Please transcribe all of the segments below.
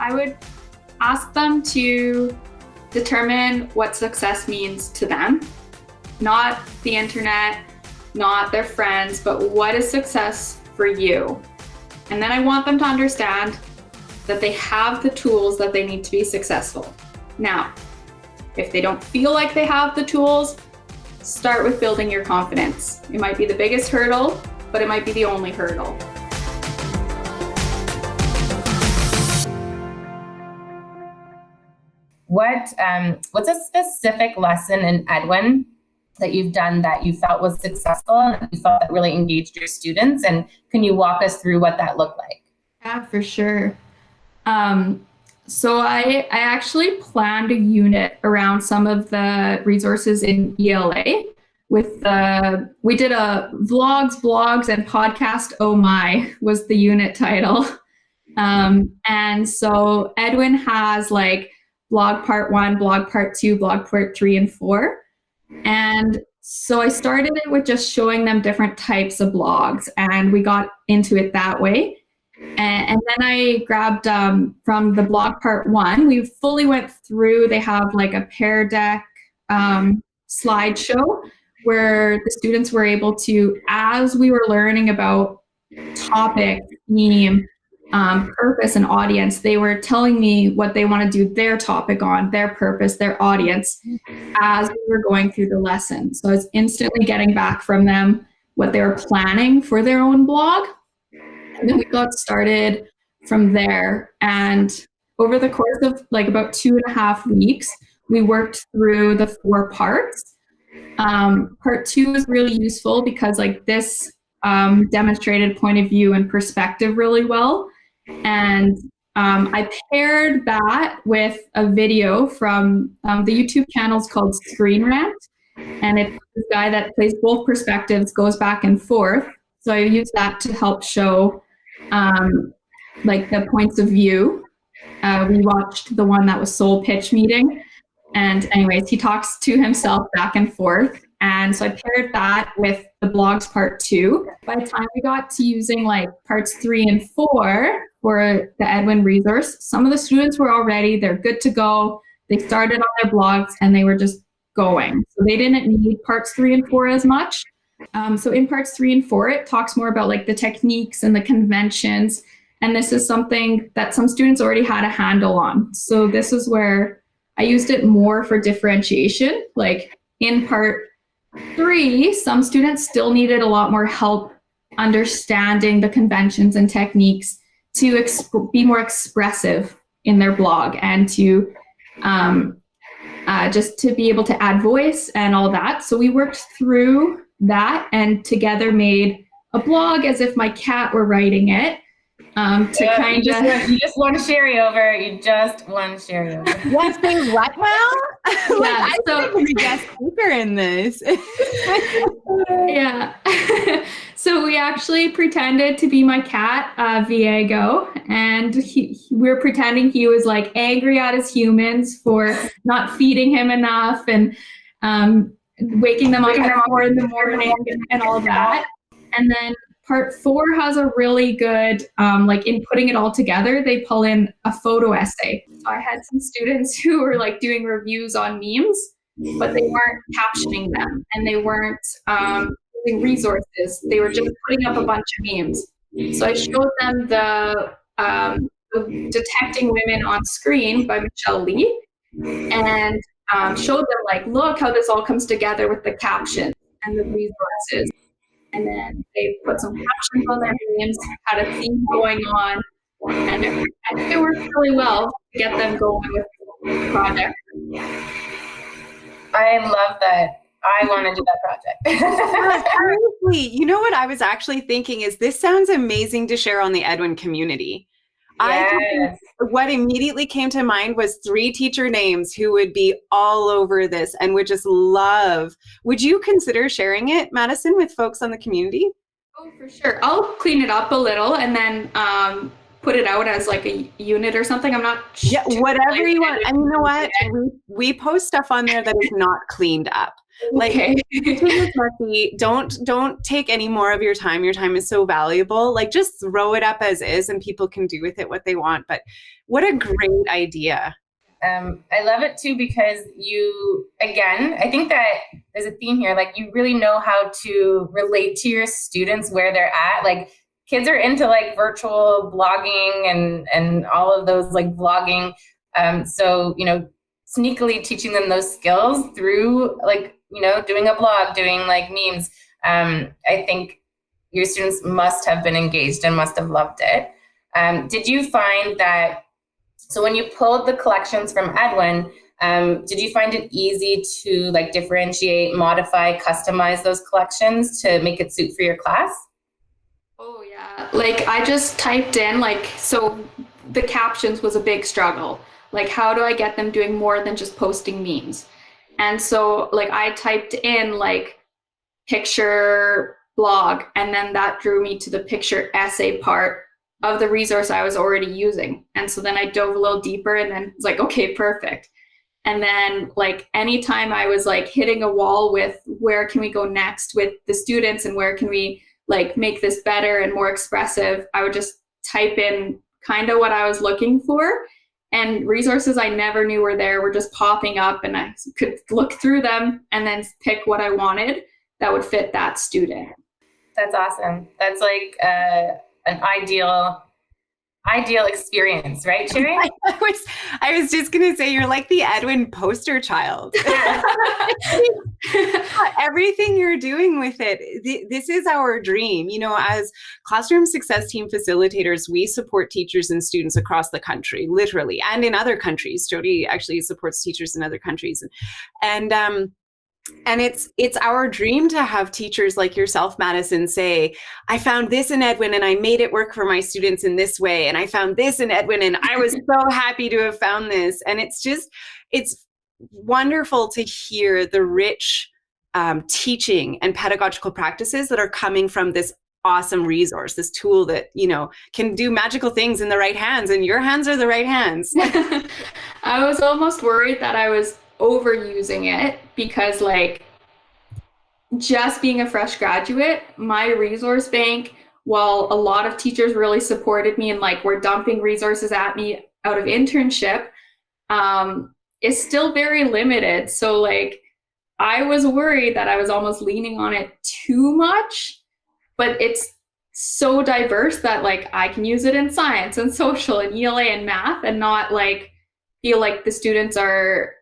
I would ask them to determine what success means to them, not the internet, not their friends, but what is success for you? And then I want them to understand that they have the tools that they need to be successful. Now, if they don't feel like they have the tools, start with building your confidence. It might be the biggest hurdle, but it might be the only hurdle. What's a specific lesson in Edwin that you've done that you felt was successful and you felt that really engaged your students? And can you walk us through what that looked like? Yeah, for sure. So I actually planned a unit around some of the resources in ELA we did a vlogs and podcast. Oh my was the unit title. And so Edwin has like blog part 1, blog part 2, blog part 3 and 4. And so I started it with just showing them different types of blogs, and we got into it that way. And then I grabbed from the blog part 1, we fully went through, they have like a Pear Deck slideshow where the students were able to, as we were learning about topic, theme, purpose, and audience, they were telling me what they want to do their topic on, their purpose, their audience, as we were going through the lesson. So I was instantly getting back from them what they were planning for their own blog. And then we got started from there. And over the course of like about 2.5 weeks, we worked through the 4 parts. Part 2 was really useful because like this demonstrated point of view and perspective really well. And I paired that with a video from the YouTube channel's called Screen Rant. And it's this guy that plays both perspectives, goes back and forth. So I used that to help show like the points of view. We watched the one that was Soul Pitch Meeting. And anyways, he talks to himself back and forth. And so I paired that with the blogs part 2. By the time we got to using like parts 3 and 4 for the Edwin resource, some of the students were already, they're good to go. They started on their blogs and they were just going. So they didn't need parts 3 and 4 as much. So in parts 3 and 4, it talks more about like the techniques and the conventions. And this is something that some students already had a handle on. So this is where I used it more for differentiation. Like in part 3, some students still needed a lot more help understanding the conventions and techniques to be more expressive in their blog and to just to be able to add voice and all that. So we worked through that and together made a blog as if my cat were writing it. You just won Sherri over. You just won Sherri over. Yes, they what now? Yeah, I think a guest speaker in this. Yeah. So we actually pretended to be my cat, Viego, and we were pretending he was like angry at his humans for not feeding him enough and waking them up at 4 in the morning and all that. And then part 4 has a really good, like in putting it all together, they pull in a photo essay. So I had some students who were like doing reviews on memes, but they weren't captioning them and they weren't using resources. They were just putting up a bunch of memes. So I showed them the Detecting Women on Screen by Michelle Lee and showed them like, look how this all comes together with the captions and the resources. And then they put some captions on their memes, had a theme going on, and it worked really well to get them going with the project. I love that. I want to do that project. Honestly, you know what I was actually thinking is this sounds amazing to share on the Edwin community. Yes. What immediately came to mind was 3 teacher names who would be all over this and would just love. Would you consider sharing it, Madison, with folks on the community? Oh, for sure. I'll clean it up a little and then put it out as like a unit or something. I'm not sure. Yeah, whatever you want. And you know what? We post stuff on there that is not cleaned up. Like, Okay. teaching is messy. Don't take any more of your time. Your time is so valuable. Like, just throw it up as is, and people can do with it what they want. But what a great idea. I love it too, because again, I think that there's a theme here. Like, you really know how to relate to your students where they're at. Like, kids are into like virtual blogging and all of those like vlogging. So, sneakily teaching them those skills through like, doing a blog, doing like memes. I think your students must have been engaged and must have loved it. Did you find that, so when you pulled the collections from Edwin, did you find it easy to like differentiate, modify, customize those collections to make it suit for your class? Oh yeah. Like I just typed in so the captions was a big struggle. Like how do I get them doing more than just posting memes? And so like I typed in like picture blog, and then that drew me to the picture essay part of the resource I was already using. And so then I dove a little deeper and then it's like, okay, perfect. And then like anytime I was like hitting a wall with where can we go next with the students and where can we like make this better and more expressive, I would just type in kind of what I was looking for, and resources I never knew were there were just popping up, and I could look through them and then pick what I wanted that would fit that student. That's awesome. That's like an ideal experience, right, Sherri? I was just going to say, you're like the Edwin poster child. Everything you're doing with it, this is our dream. As classroom success team facilitators, we support teachers and students across the country, literally, and in other countries. Jodi actually supports teachers in other countries. And it's our dream to have teachers like yourself, Madison, say, I found this in Edwin and I made it work for my students in this way. And I found this in Edwin and I was so happy to have found this. And it's wonderful to hear the rich teaching and pedagogical practices that are coming from this awesome resource, this tool that, can do magical things in the right hands, and your hands are the right hands. I was almost worried that I was overusing it because like just being a fresh graduate, my resource bank, while a lot of teachers really supported me and like were dumping resources at me out of internship, is still very limited. So like I was worried that I was almost leaning on it too much, but it's so diverse that like I can use it in science and social and ELA and math and not like feel like the students are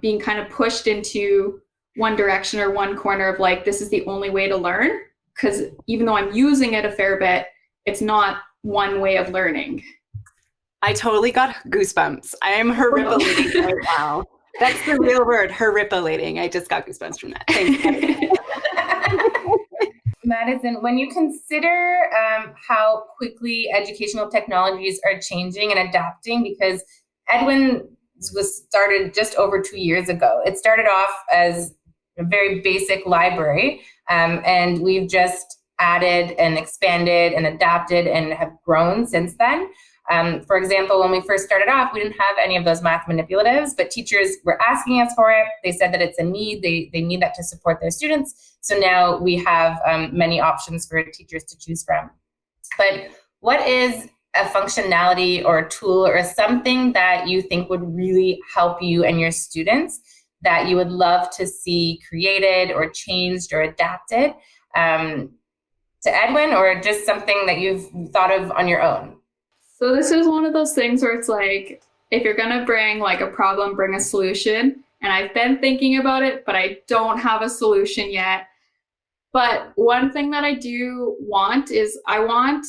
being kind of pushed into one direction or one corner of like, this is the only way to learn. Because even though I'm using it a fair bit, it's not one way of learning. I totally got goosebumps. I am horripilating right now. That's the real word, horripilating. I just got goosebumps from that. Thanks. Madison, when you consider how quickly educational technologies are changing and adapting, because Edwin was started just over 2 years ago. It started off as a very basic library, and we've just added and expanded and adapted and have grown since then. For example, when we first started off, we didn't have any of those math manipulatives, but teachers were asking us for it. They said that it's a need. They need that to support their students. So now we have many options for teachers to choose from. But what is a functionality or a tool or something that you think would really help you and your students that you would love to see created or changed or adapted to Edwin, or just something that you've thought of on your own? So this is one of those things where it's like, if you're going to bring like a problem, bring a solution. And I've been thinking about it, but I don't have a solution yet. But one thing that I do want is I want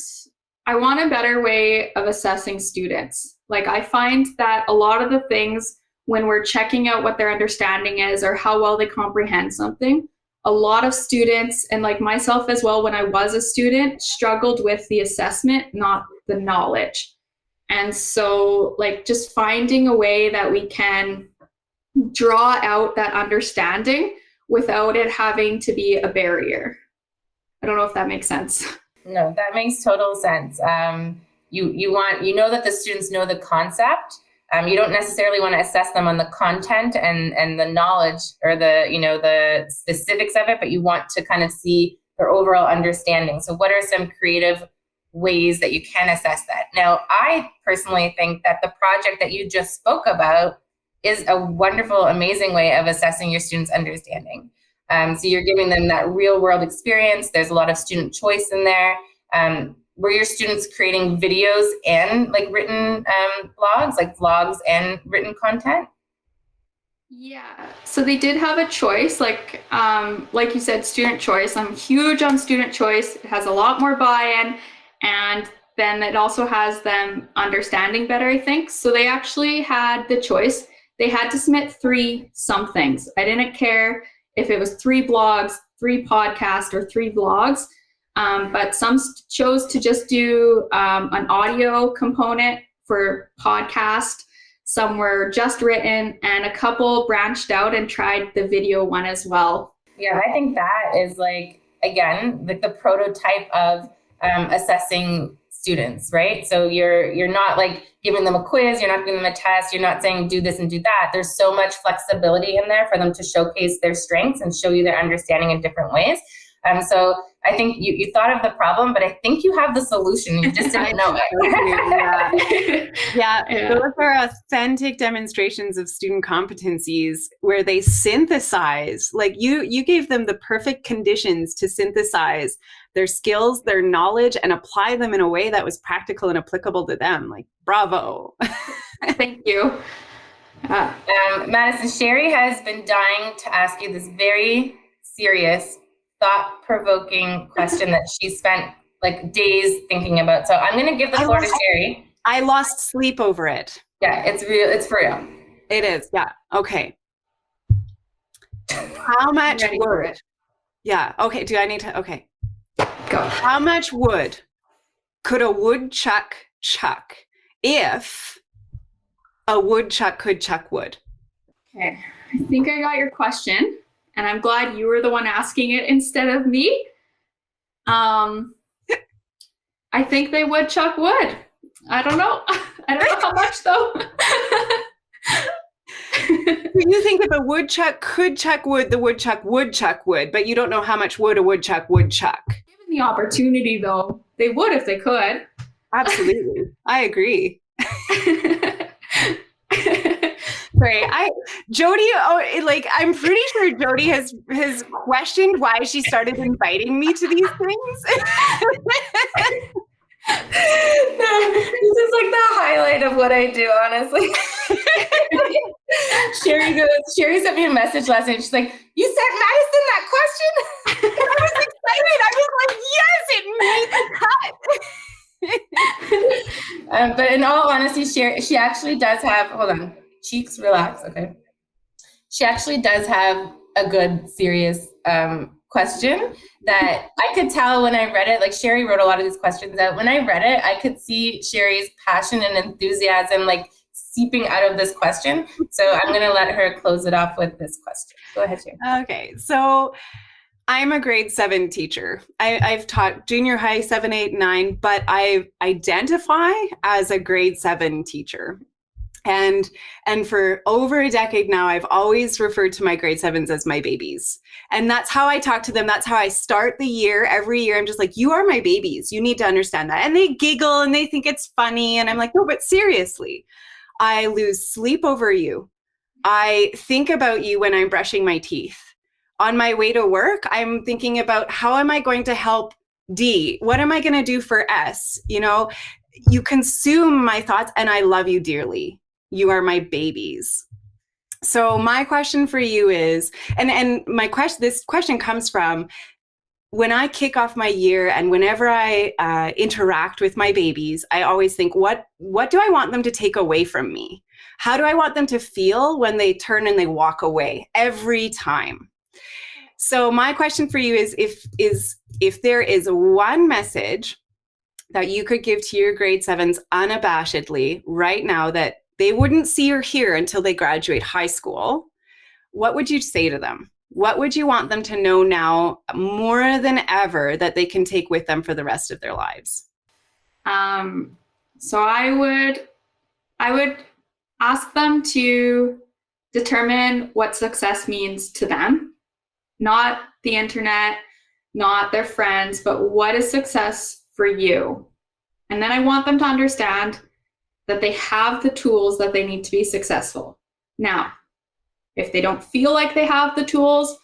a better way of assessing students. Like I find that a lot of the things when we're checking out what their understanding is or how well they comprehend something, a lot of students, and like myself as well, when I was a student, struggled with the assessment, not the knowledge. And so like just finding a way that we can draw out that understanding without it having to be a barrier. I don't know if that makes sense. No, that makes total sense. You know that the students know the concept, You don't necessarily want to assess them on the content and the knowledge or the specifics of it, but you want to kind of see their overall understanding. So what are some creative ways that you can assess that? Now, I personally think that the project that you just spoke about is a wonderful, amazing way of assessing your students' understanding. So you're giving them that real world experience. There's a lot of student choice in there. Were your students creating videos and like written blogs, like vlogs and written content? Yeah, so they did have a choice, like you said, student choice. I'm huge on student choice. It has a lot more buy-in, and then it also has them understanding better, I think. So they actually had the choice. They had to submit 3 somethings. I didn't care if it was 3 blogs, 3 podcasts, or 3 vlogs. But some chose to just do an audio component for podcast. Some were just written, and a couple branched out and tried the video one as well. Yeah, I think that is like, again, like the prototype of assessing students, right? So you're not like giving them a quiz, you're not giving them a test, you're not saying do this and do that. There's so much flexibility in there for them to showcase their strengths and show you their understanding in different ways. So I think you thought of the problem, but I think you have the solution. You just didn't know it. Yeah, those are authentic demonstrations of student competencies where they synthesize. Like you gave them the perfect conditions to synthesize their skills, their knowledge, and apply them in a way that was practical and applicable to them. Like, bravo. Thank you. Madison, Sherri has been dying to ask you this very serious, thought-provoking question that she spent like days thinking about. So I'm going to give the floor to Sherri. I lost sleep over it. Yeah, it's real. It's for real. It is. Yeah. Okay. How much wood? Yeah. Okay. Do I need to? Okay. Go. How much wood could a woodchuck chuck if a woodchuck could chuck wood? Okay. I think I got your question. And I'm glad you were the one asking it instead of me. I think they would chuck wood. I don't know. I don't know how much though. You think if a woodchuck could chuck wood, the woodchuck would chuck wood, but you don't know how much wood a woodchuck would chuck. Given the opportunity though, they would if they could. Absolutely. I agree. Sorry, Jodi, I'm pretty sure Jodi has questioned why she started inviting me to these things. No, this is like the highlight of what I do, honestly. Sherri sent me a message last night. She's like, "You sent Madison that question?" I was excited. I was like, yes, it made the cut. But in all honesty, she actually does have, hold on. Cheeks, relax, okay. She actually does have a good, serious question that I could tell when I read it. Like Sherri wrote a lot of these questions out. When I read it, I could see Sherri's passion and enthusiasm like seeping out of this question. So I'm going to let her close it off with this question. Go ahead, Sherri. Okay, so I'm a grade 7 teacher. I've taught junior high, 7, 8, 9, but I identify as a grade 7 teacher. And for over a decade now, I've always referred to my grade 7s as my babies. And that's how I talk to them. That's how I start the year. Every year, I'm just like, you are my babies. You need to understand that. And they giggle and they think it's funny. And I'm like, no, but seriously, I lose sleep over you. I think about you when I'm brushing my teeth. On my way to work, I'm thinking about how am I going to help D? What am I going to do for S? You know, you consume my thoughts and I love you dearly. You are my babies. So my question for you is, this question comes from when I kick off my year and whenever I interact with my babies, I always think, what do I want them to take away from me? How do I want them to feel when they turn and they walk away every time? So my question for you is if there is one message that you could give to your grade 7s unabashedly right now that they wouldn't see or hear until they graduate high school, what would you say to them? What would you want them to know now more than ever that they can take with them for the rest of their lives? So I would Ask them to determine what success means to them, not the internet, not their friends, but what is success for you? And then I want them to understand that they have the tools that they need to be successful. Now, if they don't feel like they have the tools,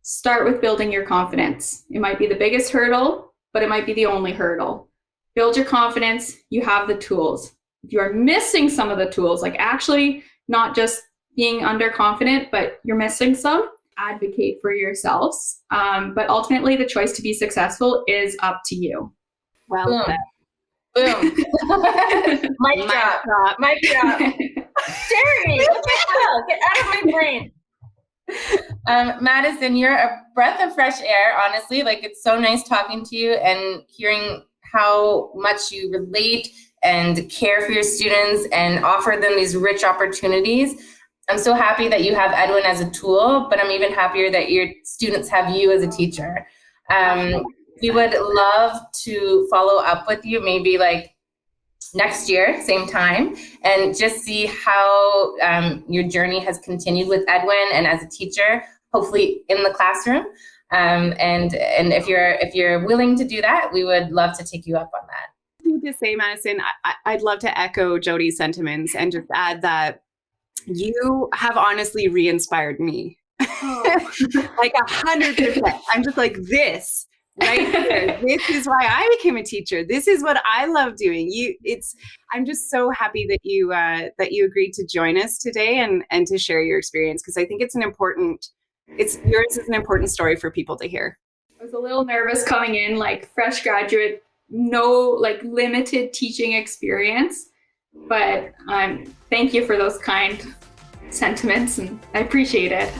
start with building your confidence. It might be the biggest hurdle, but it might be the only hurdle. Build your confidence, you have the tools. If you are missing some of the tools, like actually not just being underconfident, but you're missing some, advocate for yourselves. But ultimately, the choice to be successful is up to you. Well Boom. said. Boom. Mic drop. Mic drop. Sherri, what the hell? Get out of my brain. Madison, you're a breath of fresh air, honestly. Like, it's so nice talking to you and hearing how much you relate and care for your students and offer them these rich opportunities. I'm so happy that you have Edwin as a tool, but I'm even happier that your students have you as a teacher. We would love to follow up with you maybe like next year, same time, and just see how your journey has continued with Edwin and as a teacher, hopefully in the classroom. And if you're willing to do that, we would love to take you up on that. To say, Madison, I'd love to echo Jodi's sentiments and just add that you have honestly re-inspired me. Oh. Like 100%. I'm just like this. Right here. This is why I became a teacher. This is what I love doing. I'm just so happy that you agreed to join us today and to share your experience, because I think yours is an important story for people to hear. I was a little nervous coming in, like fresh graduate, no like limited teaching experience, but thank you for those kind sentiments, and I appreciate it.